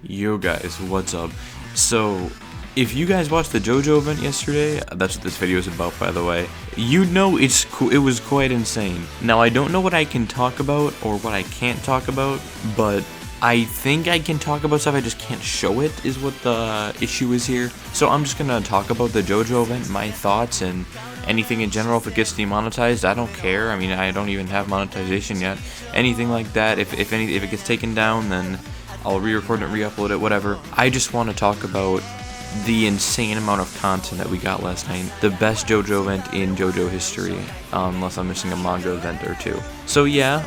Yo guys, what's up? So, if you guys watched the Jojo event yesterday, that's what this video is about, by the way, you know it was quite insane. Now, I don't know what I can talk about or what I can't talk about, but I think I can talk about stuff, I just can't show it, is what the issue is here. So I'm just gonna talk about the Jojo event, my thoughts, and anything in general. If it gets demonetized, I don't care. I mean, I don't even have monetization yet. Anything like that, if it gets taken down, then I'll re-record it, re-upload it, whatever. I just want to talk about the insane amount of content that we got last night. The best JoJo event in JoJo history, unless I'm missing a manga event or two. So yeah,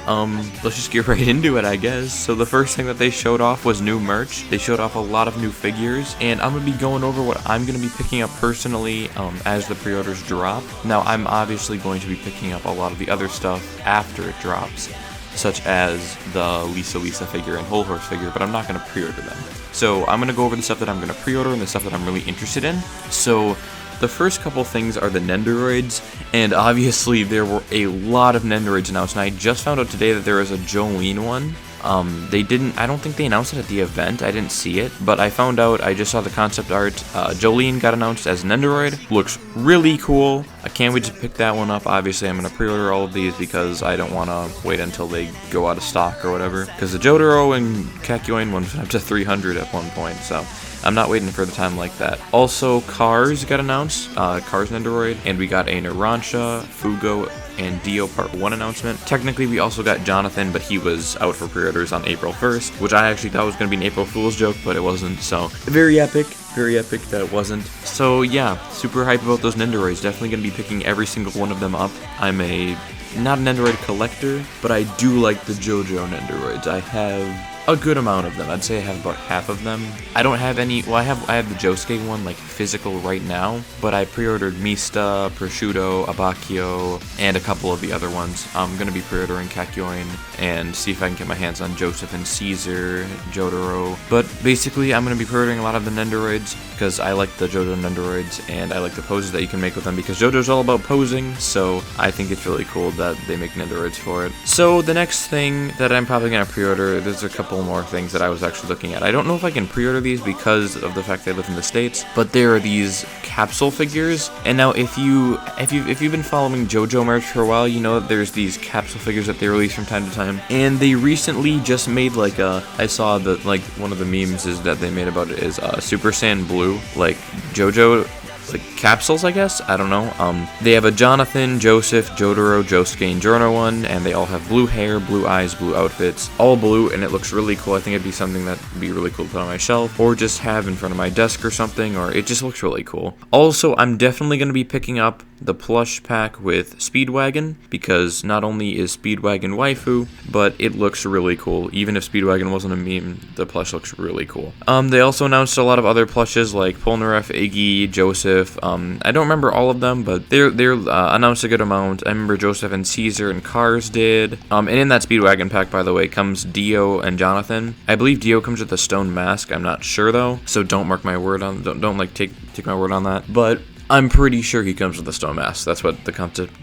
let's just get right into it, I guess. So the first thing that they showed off was new merch. They showed off a lot of new figures, and I'm going to be going over what I'm going to be picking up personally as the pre-orders drop. Now, I'm obviously going to be picking up a lot of the other stuff after it drops, such as the Lisa figure and Whole Horse figure, but I'm not going to pre-order them. So I'm going to go over the stuff that I'm going to pre-order and the stuff that I'm really interested in. So the first couple things are the Nendoroids, and obviously there were a lot of Nendoroids announced, and I just found out today that there is a Jolene one. I don't think they announced it at the event, I didn't see it, but I found out, I just saw the concept art. Jolene got announced as an Nendoroid, looks really cool. I can't wait to pick that one up. Obviously I'm going to pre-order all of these because I don't want to wait until they go out of stock or whatever, because the Jotaro and Kakyoin one went up to 300 at one point, so I'm not waiting for the time like that. Also, Cars got announced, Cars Nendoroid, and we got a Narancia, Fugo, and Dio Part 1 announcement. Technically, we also got Jonathan, but he was out for pre-orders on April 1st, which I actually thought was going to be an April Fool's joke, but it wasn't, so very epic that it wasn't. So yeah, super hype about those Nendoroids. Definitely going to be picking every single one of them up. I'm not a Nendoroid collector, but I do like the JoJo Nendoroids. I have a good amount of them. I'd say I have about half of them. I don't have any, well, I have the Josuke one, like, physical right now, but I pre-ordered Mista, Prosciutto, Abacchio, and a couple of the other ones. I'm gonna be pre-ordering Kakyoin and see if I can get my hands on Joseph and Caesar, Jotaro. But basically, I'm gonna be pre-ordering a lot of the Nendoroids because I like the JoJo Nendoroids and I like the poses that you can make with them because JoJo's all about posing, so I think it's really cool that they make Nendoroids for it. So the next thing that I'm probably gonna pre-order, there's a couple more things that I was actually looking at. I don't know if I can pre-order these because of the fact that I live in the States, but there are these capsule figures. And now if you've been following JoJo merch for a while, you know that there's these capsule figures that they release from time to time. And they recently just made I saw that like one of the memes is that they made about it is Super Saiyan Blue, like JoJo, like capsules, I guess. I don't know. They have a Jonathan, Joseph, Jotaro, Josuke, and Giorno one, and they all have blue hair, blue eyes, blue outfits, all blue, and it looks really cool. I think it'd be something that'd be really cool to put on my shelf, or just have in front of my desk or something, or it just looks really cool. Also, I'm definitely going to be picking up the plush pack with Speedwagon, because not only is Speedwagon waifu, but it looks really cool. Even if Speedwagon wasn't a meme, the plush looks really cool. They also announced a lot of other plushes like Polnareff, Iggy, Joseph. I don't remember all of them, but they're announced a good amount. I remember Joseph and Caesar and Cars did. And in that Speedwagon pack, by the way, comes Dio and Jonathan. I believe Dio comes with a stone mask. I'm not sure though, so don't mark my word on. Don't like take my word on that. But I'm pretty sure he comes with a stone mask. That's what the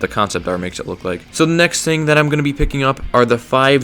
concept art makes it look like. So the next thing that I'm going to be picking up are the 5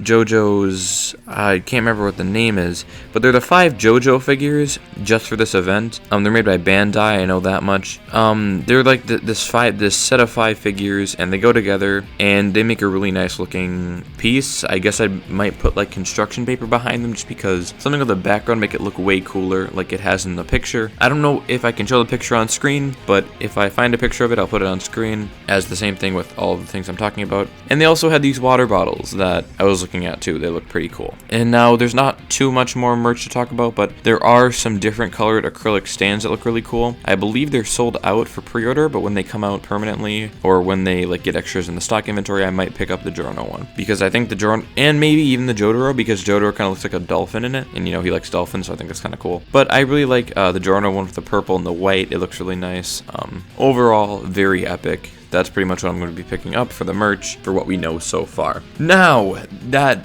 JoJo's, I can't remember what the name is, but they're the 5 JoJo figures just for this event. They're made by Bandai, I know that much. They're like this set of 5 figures, and they go together, and they make a really nice looking piece. I guess I might put like construction paper behind them just because something with the background make it look way cooler like it has in the picture. I don't know if I can show the picture on screen, but if I find a picture of it, I'll put it on screen, as the same thing with all of the things I'm talking about. And they also had these water bottles that I was looking at too. They look pretty cool. And now there's not too much more merch to talk about, but there are some different colored acrylic stands that look really cool. I believe they're sold out for pre-order, but when they come out permanently or when they like get extras in the stock inventory, I might pick up the Giorno one, because I think the Giorno, and maybe even the Jotaro, because Jotaro kind of looks like a dolphin in it, and you know he likes dolphins, so I think that's kind of cool. But I really like the Giorno one with the purple and the white. It looks really nice. Overall, very epic. That's pretty much what I'm going to be picking up for the merch for what we know so far. Now that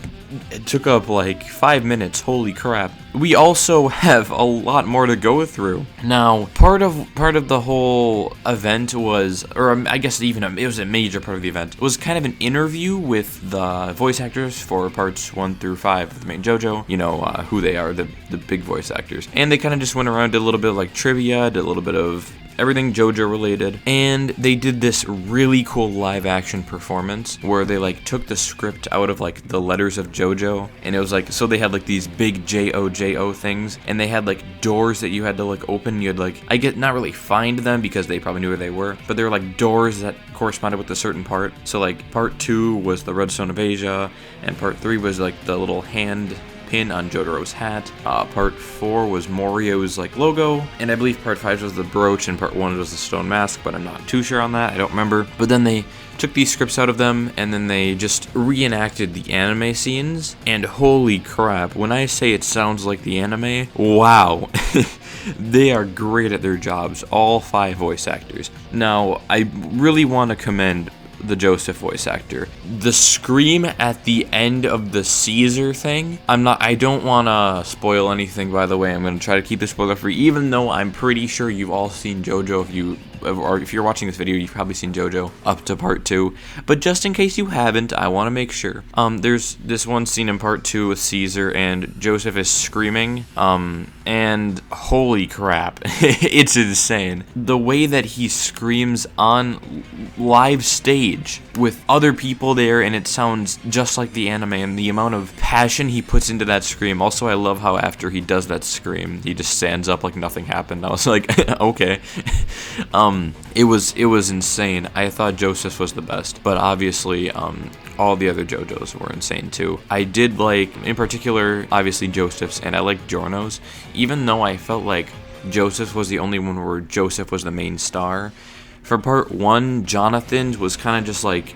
it took up like 5 minutes. Holy crap. We also have a lot more to go through. Now, part of the whole event was, or I guess even it was a major part of the event, was kind of an interview with the voice actors for parts 1 through 5 of the main JoJo. You know, who they are, the big voice actors. And they kind of just went around, did a little bit of like trivia, did a little bit of everything JoJo related, and they did this really cool live action performance where they like took the script out of like the letters of JoJo, and it was like, so they had like these big JoJo things, and they had like doors that you had to like open. You had like, I get not really find them because they probably knew where they were, but they were like doors that corresponded with a certain part. So like part 2 was the Redstone of Asia, and part 3 was like the little hand pin on Jotaro's hat. Part 4 was Morio's like logo, and I believe part 5 was the brooch, and part 1 was the stone mask, but I'm not too sure on that. I don't remember. But then they took these scripts out of them, and then they just reenacted the anime scenes, and holy crap, when I say it sounds like the anime, wow. They are great at their jobs, all 5 voice actors. Now, I really want to commend the Joseph voice actor. The scream at the end of the Caesar thing, I don't want to spoil anything, by the way. I'm going to try to keep this spoiler free, even though I'm pretty sure you've all seen JoJo. If you're watching this video, you've probably seen JoJo up to part 2. But just in case you haven't, I want to make sure. There's this one scene in part 2 with Caesar, and Joseph is screaming, and holy crap, it's insane. The way that he screams on live stage with other people there, and it sounds just like the anime, and the amount of passion he puts into that scream. Also, I love how after he does that scream, he just stands up like nothing happened. I was like, okay. It was insane. I thought Joseph was the best, but obviously, all the other JoJos were insane too. I did like, in particular, obviously Joseph's, and I liked Giorno's, even though I felt like Joseph was the only one where Joseph was the main star. For part 1, Jonathan's was kind of just like,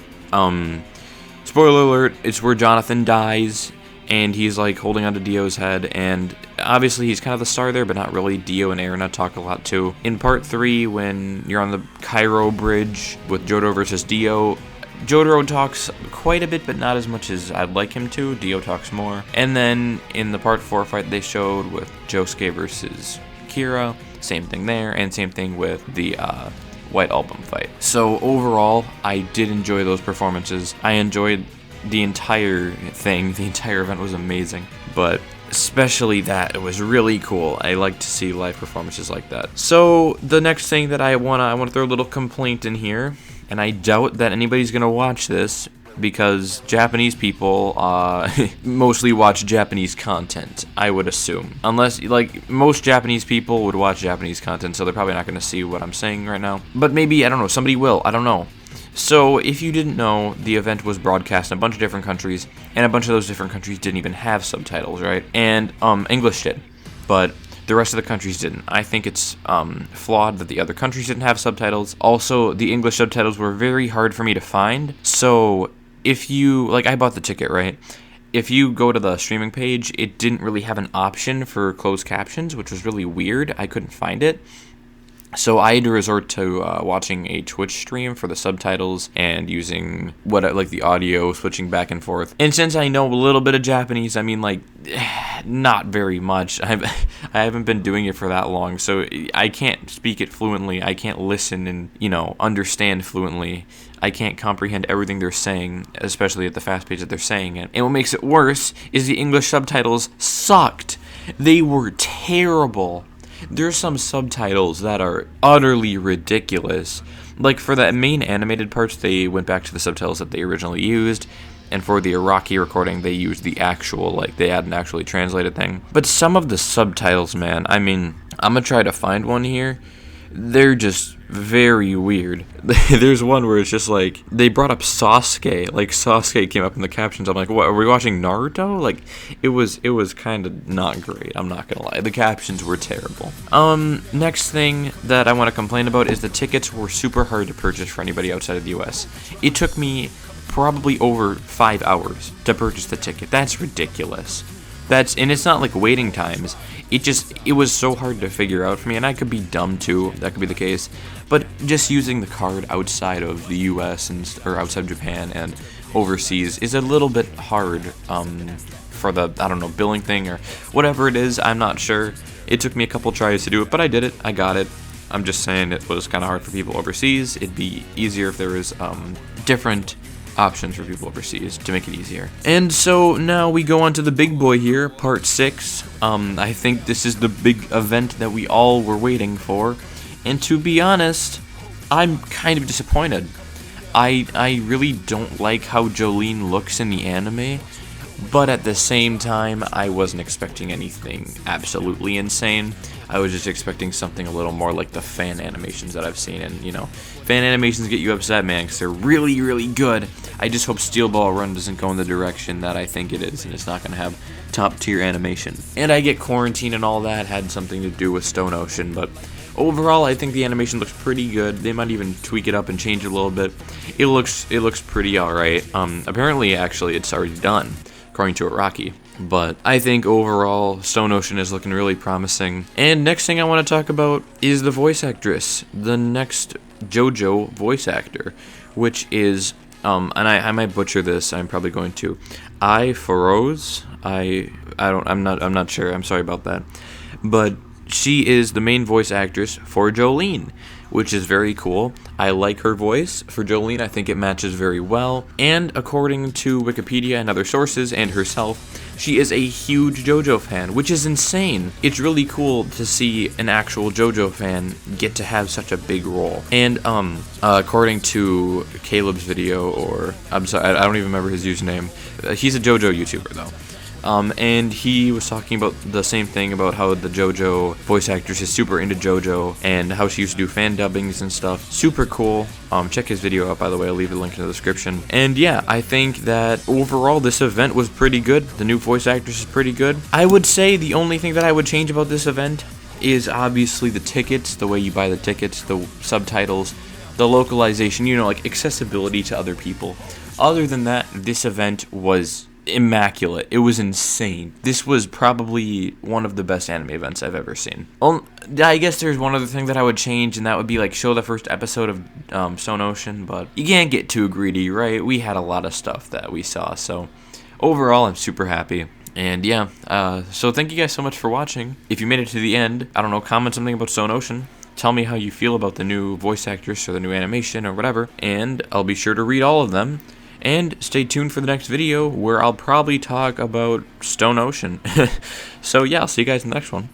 spoiler alert, it's where Jonathan dies, and he's like holding onto Dio's head, and obviously he's kind of the star there, but not really. Dio and Erina talk a lot too. In part 3, when you're on the Cairo bridge with Jotaro versus Dio, Jotaro talks quite a bit, but not as much as I'd like him to. Dio talks more. And then in the part 4 fight they showed with Josuke versus Kira, same thing there, and same thing with the White Album fight. So overall, I did enjoy those performances. I enjoyed the entire thing. The entire event was amazing, but especially that, it was really cool. I like to see live performances like that. So the next thing that I want to throw a little complaint in here, and I doubt that anybody's gonna watch this because Japanese people mostly watch Japanese content, I would assume. Unless, like, most Japanese people would watch Japanese content, so they're probably not gonna see what I'm saying right now. But maybe, I don't know, somebody will, I don't know. So, if you didn't know, the event was broadcast in a bunch of different countries, and a bunch of those different countries didn't even have subtitles, right? And, English did, but the rest of the countries didn't. I think it's flawed that the other countries didn't have subtitles. Also, the English subtitles were very hard for me to find, so if you, like, I bought the ticket, right? If you go to the streaming page, it didn't really have an option for closed captions, which was really weird. I couldn't find it. So I had to resort to watching a Twitch stream for the subtitles and using the audio, switching back and forth. And since I know a little bit of Japanese, I mean, like, not very much. I haven't been doing it for that long, so I can't speak it fluently. I can't listen and, understand fluently. I can't comprehend everything they're saying, especially at the fast pace that they're saying it. And what makes it worse is the English subtitles sucked. They were terrible. There's some subtitles that are utterly ridiculous. Like, for the main animated parts, they went back to the subtitles that they originally used, and for the Iraqi recording, they used the actual, they hadn't actually translated thing. But some of the subtitles, man, I mean, I'm gonna try to find one here. They're just very weird. There's one where it's just like, they brought up Sasuke. Like, Sasuke came up in the captions. I'm like, what, are we watching Naruto? Like, it was kind of not great. I'm not gonna lie. The captions were terrible. Next thing that I want to complain about is the tickets were super hard to purchase for anybody outside of the US. It took me probably over 5 hours to purchase the ticket. That's ridiculous. and it's not like waiting times. It was so hard to figure out for me, and I could be dumb too. That could be the case. But just using the card outside of the U.S. or outside of Japan and overseas is a little bit hard for the, I don't know, billing thing or whatever it is. I'm not sure. It took me a couple tries to do it, but I did it. I got it. I'm just saying it was kind of hard for people overseas. It'd be easier if there was different options for people overseas to make it easier. And so now we go on to the big boy here, part 6. I think this is the big event that we all were waiting for. And to be honest, I'm kind of disappointed. I really don't like how Jolene looks in the anime, but at the same time, I wasn't expecting anything absolutely insane. I was just expecting something a little more like the fan animations that I've seen, and, you know, fan animations get you upset, man, because they're really, really good. I just hope Steel Ball Run doesn't go in the direction that I think it is, and it's not going to have top-tier animation. And I get Quarantine and all that had something to do with Stone Ocean, but overall, I think the animation looks pretty good. They might even tweak it up and change it a little bit. It looks pretty alright. Apparently, actually, it's already done, according to Rocky. But I think overall, Stone Ocean is looking really promising. And next thing I want to talk about is the voice actress, the next JoJo voice actor, which is, and I might butcher this. I'm probably going to. Feroz. I'm not sure. I'm sorry about that. But she is the main voice actress for Jolene, which is very cool. I like her voice for Jolene. I think it matches very well. And according to Wikipedia and other sources and herself, she is a huge JoJo fan, which is insane. It's really cool to see an actual JoJo fan get to have such a big role. And according to Caleb's video, or I'm sorry, I don't even remember his username. He's a JoJo YouTuber though. And he was talking about the same thing about how the JoJo voice actress is super into JoJo and how she used to do fan dubbings and stuff. Super cool. Check his video out, by the way. I'll leave a link in the description. And yeah, I think that overall this event was pretty good. The new voice actress is pretty good. I would say the only thing that I would change about this event is obviously the tickets, the way you buy the tickets, the subtitles, the localization, you know, like accessibility to other people. Other than that, this event was immaculate. It was insane. This was probably one of the best anime events I've ever seen. I guess there's one other thing that I would change, and that would be like show the first episode of Stone Ocean, but you can't get too greedy, right? We had a lot of stuff that we saw, so overall I'm super happy. And yeah, so thank you guys so much for watching. If you made it to the end, I don't know, comment something about Stone Ocean. Tell me how you feel about the new voice actress or the new animation or whatever, and I'll be sure to read all of them. And stay tuned for the next video where I'll probably talk about Stone Ocean. So yeah, I'll see you guys in the next one.